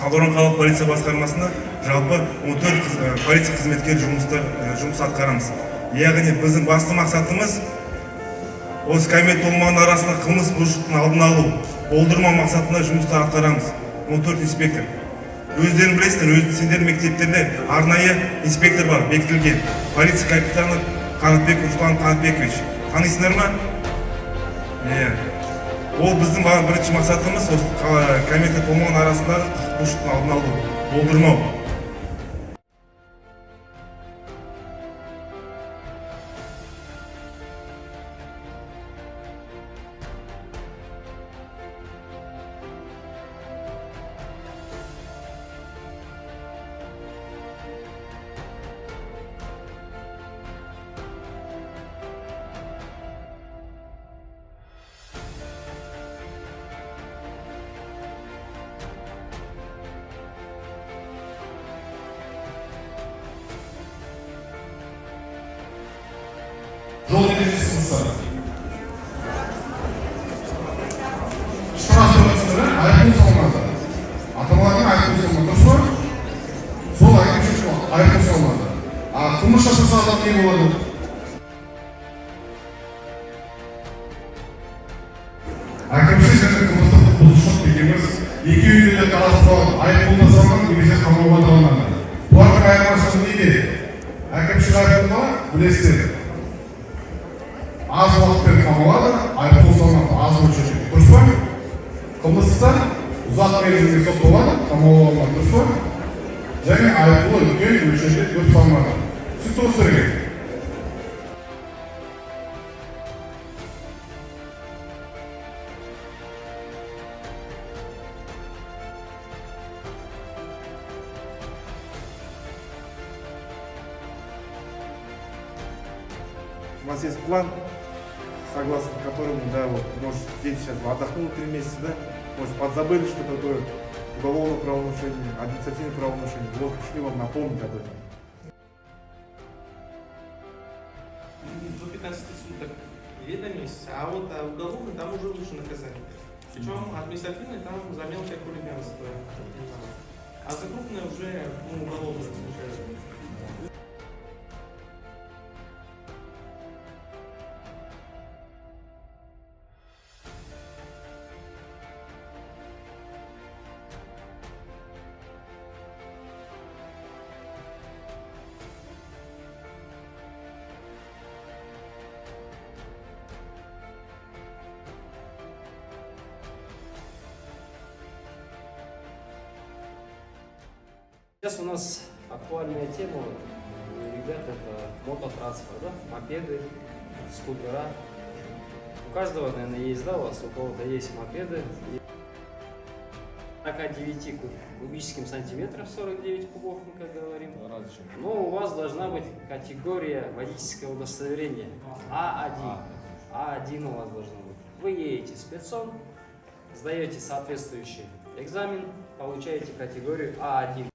Талдықорған қалалық полиция басқармасында жалпы 14 полиция қызметкері жұмыс атқарамыз. Яғни біздің басты мақсатымыз осы кәмелетке толмаған арасында қылмыс бұзушылықтың алдын алу, болдырмау мақсатында жұмыстар атқарамыз. 14 инспектор. Өздерің білесіздер, сендер мектептерде арнайы инспектор бар, бекітілген. Полиция капитаны Қанатбек Руслан Қанатбекович. Танисыңдар ма? Ол біздің бірінші мақсатымыз кәмелетке толмаған арасындағы құқық бұзушылықтың алдын алу, болдырмау. Жол ережесі бұзса. Штраф төлемесіне айыппұл салынады. Ата-аналардың айыппұл салынады. Дұрыс па? Сол айыппұл салынады. Қылмыс жасаса адам не болады? Әкімшілік және қылмыстық бұзушылық дегеніміз екеуінде де қарастырылған айыппұл да салынған немесе қамауға да алынады. Бұлардың айырмашылығы неде? Әкімшілік айыппұлда білесіздер. Аз уақытпен қамалады, айыппұл салынады, аз мөлшерде. Дұрыс па? Қылмыста ұзақ мерзімге сотталады, қамауға алынады. Дұрыс па? Және айыппұлы үлкен мөлшерде көп салынады. Түсінікті болса керек. У вас есть план, согласно которому, да, вот, может, дети сейчас отдохнут 3 месяца, да, может, подзабыли, что такое уголовное правонарушение, административное правонарушение, вот, пришли вам напомнить об этом. До 15 суток или до месяца, а вот уголовный там уже выше наказание. Причем административный там за мелкое хулиганство, а за крупное уже уголовное получается. Сейчас у нас актуальная тема у ребят — это мототранспорт, да? Мопеды, скутера. У каждого, наверное, есть, да, у вас, у кого-то есть мопеды. 49 кубическим сантиметров, 49 кубов, мы как говорим. Но у вас должна быть категория водительского удостоверения А1. А1 у вас должно быть. Вы едете спецом, сдаете соответствующий экзамен, получаете категорию А1.